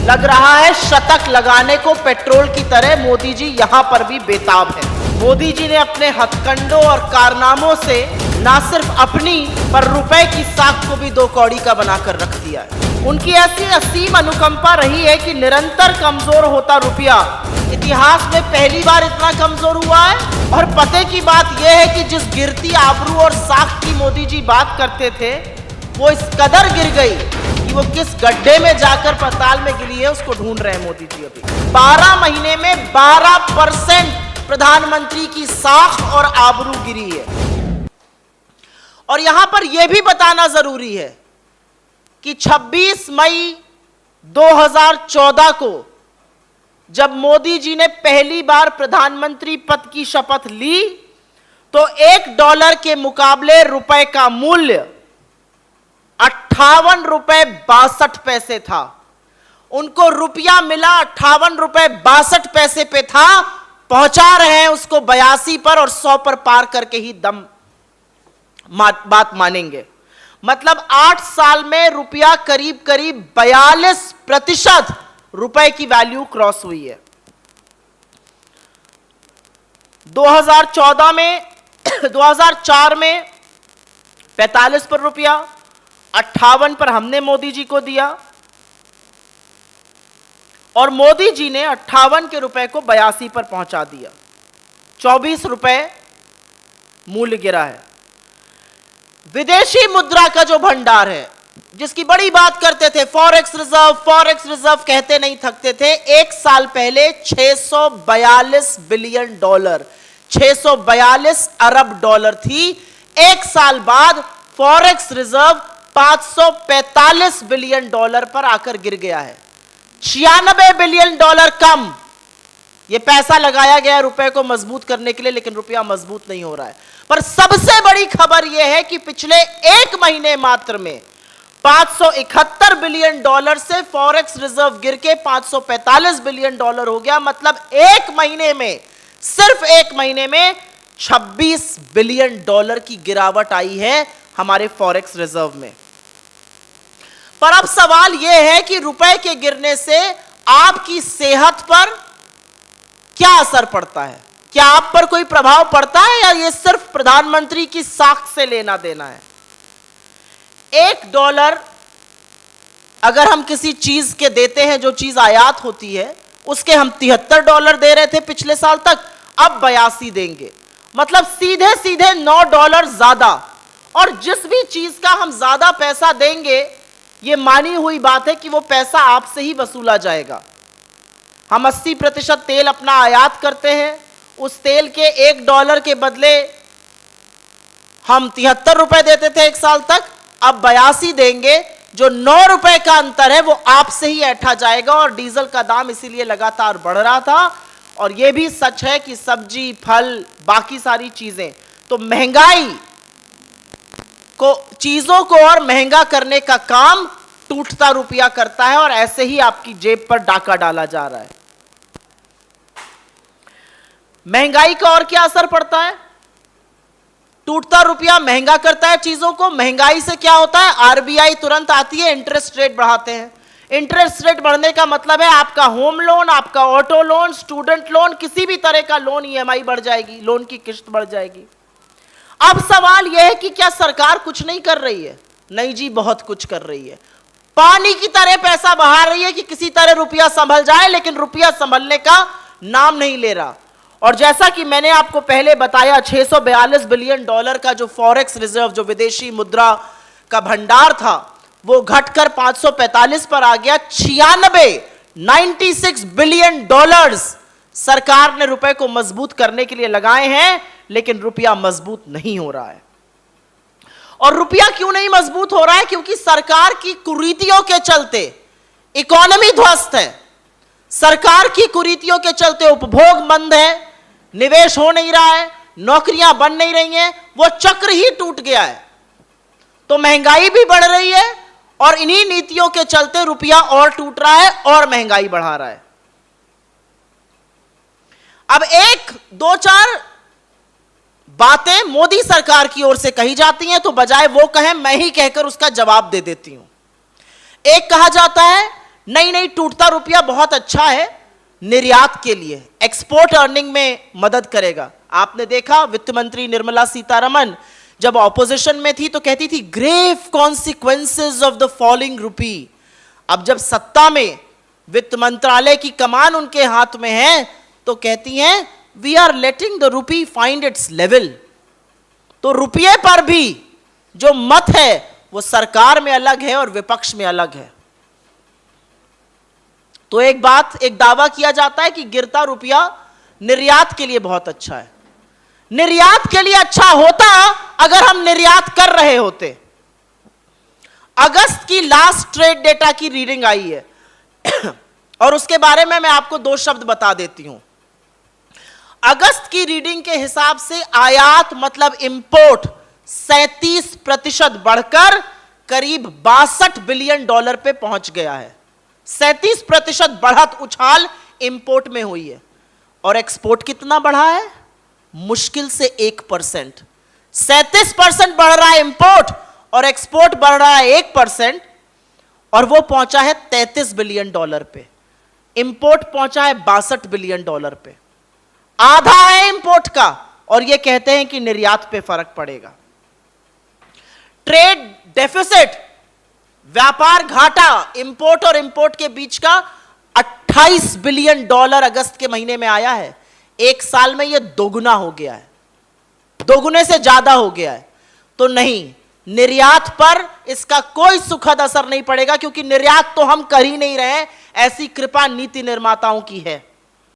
लग रहा है शतक लगाने को पेट्रोल की तरह मोदी जी यहां पर भी बेताब है। मोदी जी ने अपने हथकंडों और कारनामों से ना सिर्फ अपनी पर रुपए की साख को भी 2 कौड़ी का बनाकर रख दिया है। उनकी ऐसी असीम अनुकंपा रही है कि निरंतर कमजोर होता रुपया इतिहास में पहली बार इतना कमजोर हुआ है। और पते की बात यह है कि जिस गिरती आबरू और साख की मोदी जी बात करते थे वो इस कदर गिर गई कि वो किस गड्ढे में जाकर पाताल में गिरी है उसको ढूंढ रहे हैं मोदी जी अभी। 12 महीने में 12% प्रधानमंत्री की साख और आबरू गिरी है। और यहां पर यह भी बताना जरूरी है कि 26 मई 2014 को जब मोदी जी ने पहली बार प्रधानमंत्री पद की शपथ ली तो $1 के मुकाबले रुपए का मूल्य 58 रुपए 62 पैसे था। उनको रुपया मिला 58 रुपए 62 पैसे पे था, पहुंचा रहे हैं उसको 82 पर और 100 पर पार करके ही दम बात मानेंगे। मतलब 8 साल में रुपया करीब करीब 42% रुपए की वैल्यू क्रॉस हुई है। 2004 में 45 पर रुपया, 58 पर हमने मोदी जी को दिया और मोदी जी ने 58 के रुपए को 82 पर पहुंचा दिया। 24 रुपए मूल्य गिरा है। विदेशी मुद्रा का जो भंडार है जिसकी बड़ी बात करते थे, फॉरेक्स रिजर्व कहते नहीं थकते थे। 1 साल पहले $642 बिलियन, 642 अरब डॉलर थी। 1 साल बाद फॉरेक्स रिजर्व $545 बिलियन पर आकर गिर गया है। $96 बिलियन कम। यह पैसा लगाया गया रुपए को मजबूत करने के लिए, लेकिन रुपया मजबूत नहीं हो रहा है। पर सबसे बड़ी खबर यह है कि पिछले 1 महीने मात्र में $571 बिलियन से फॉरेक्स रिजर्व गिर के $545 बिलियन हो गया। मतलब 1 महीने में, सिर्फ 1 महीने में $26 बिलियन की गिरावट आई है हमारे फॉरेक्स रिजर्व में। पर अब सवाल यह है कि रुपए के गिरने से आपकी सेहत पर क्या असर पड़ता है? क्या आप पर कोई प्रभाव पड़ता है या यह सिर्फ प्रधानमंत्री की साख से लेना देना है? $1 अगर हम किसी चीज के देते हैं, जो चीज आयात होती है, उसके हम $73 दे रहे थे पिछले साल तक, अब 82 देंगे। मतलब सीधे सीधे $9 ज्यादा। और जिस भी चीज का हम ज्यादा पैसा देंगे, यह मानी हुई बात है कि वो पैसा आपसे ही वसूला जाएगा। हम 80% तेल अपना आयात करते हैं, उस तेल के $1 के बदले हम 73 रुपए देते थे 1 साल तक, अब 82 देंगे। जो 9 रुपए का अंतर है वो आपसे ही ऐंठा जाएगा। और डीजल का दाम इसीलिए लगातार बढ़ रहा था। और यह भी सच है कि सब्जी, फल, बाकी सारी चीजें, तो महंगाई को, चीजों को और महंगा करने का काम टूटता रुपया करता है और ऐसे ही आपकी जेब पर डाका डाला जा रहा है। महंगाई का और क्या असर पड़ता है? टूटता रुपया महंगा करता है चीजों को। महंगाई से क्या होता है? आरबीआई तुरंत आती है, इंटरेस्ट रेट बढ़ाते हैं। इंटरेस्ट रेट बढ़ने का मतलब है आपका होम लोन, आपका ऑटो लोन, स्टूडेंट लोन, किसी भी तरह का लोन, ईएमआई बढ़ जाएगी, लोन की किस्त बढ़ जाएगी। अब सवाल यह है कि क्या सरकार कुछ नहीं कर रही है? नहीं जी, बहुत कुछ कर रही है। पानी की तरह पैसा बहा रही है कि किसी तरह रुपया संभल जाए, लेकिन रुपया संभलने का नाम नहीं ले रहा। और जैसा कि मैंने आपको पहले बताया, $642 बिलियन का जो फॉरेक्स रिजर्व, जो विदेशी मुद्रा का भंडार था, वो घटकर 545 पर आ गया। 96 बिलियन सरकार ने रुपए को मजबूत करने के लिए लगाए हैं, लेकिन रुपया मजबूत नहीं हो रहा है। और रुपया क्यों नहीं मजबूत हो रहा है? क्योंकि सरकार की कुरीतियों के चलते इकोनॉमी ध्वस्त है। सरकार की कुरीतियों के चलते उपभोग मंद है, निवेश हो नहीं रहा है, नौकरियां बन नहीं रही हैं, वो चक्र ही टूट गया है। तो महंगाई भी बढ़ रही है और इन्हीं नीतियों के चलते रुपया और टूट रहा है और महंगाई बढ़ा रहा है। अब 1-2-4 बातें मोदी सरकार की ओर से कही जाती हैं, तो बजाय वो कहें, मैं ही कहकर उसका जवाब दे देती हूं। एक कहा जाता है नहीं नहीं, टूटता रुपया बहुत अच्छा है निर्यात के लिए, एक्सपोर्ट अर्निंग में मदद करेगा। आपने देखा वित्त मंत्री निर्मला सीतारमण जब ऑपोजिशन में थी तो कहती थी grave consequences of the falling rupee. अब जब सत्ता में वित्त मंत्रालय की कमान उनके हाथ में है तो कहती हैं we are letting the rupee find its level. तो रुपये पर भी जो मत है वो सरकार में अलग है और विपक्ष में अलग है। तो एक दावा किया जाता है कि गिरता रुपया निर्यात के लिए बहुत अच्छा है। निर्यात के लिए अच्छा होता अगर हम निर्यात कर रहे होते। अगस्त की लास्ट ट्रेड डेटा की रीडिंग आई है और उसके बारे में मैं आपको 2 शब्द बता देती हूं। अगस्त की रीडिंग के हिसाब से आयात मतलब इंपोर्ट 37% बढ़कर करीब $62 बिलियन पे पहुंच गया है। 37% बढ़त उछाल इंपोर्ट में हुई है। और एक्सपोर्ट कितना बढ़ा है? मुश्किल से 1%। 37% बढ़ रहा है इंपोर्ट और एक्सपोर्ट बढ़ रहा है 1%, और वो पहुंचा है $33 बिलियन पे। इंपोर्ट पहुंचा है $62 बिलियन पे। आधा है इंपोर्ट का, और ये कहते हैं कि निर्यात पे फर्क पड़ेगा। ट्रेड डेफिसिट, व्यापार घाटा, इंपोर्ट और इंपोर्ट के बीच का $28 बिलियन अगस्त के महीने में आया है। एक साल में यह दोगुना हो गया है, दोगुने से ज्यादा हो गया है। तो नहीं, निर्यात पर इसका कोई सुखद असर नहीं पड़ेगा, क्योंकि निर्यात तो हम कर ही नहीं रहे, ऐसी कृपा नीति निर्माताओं की है।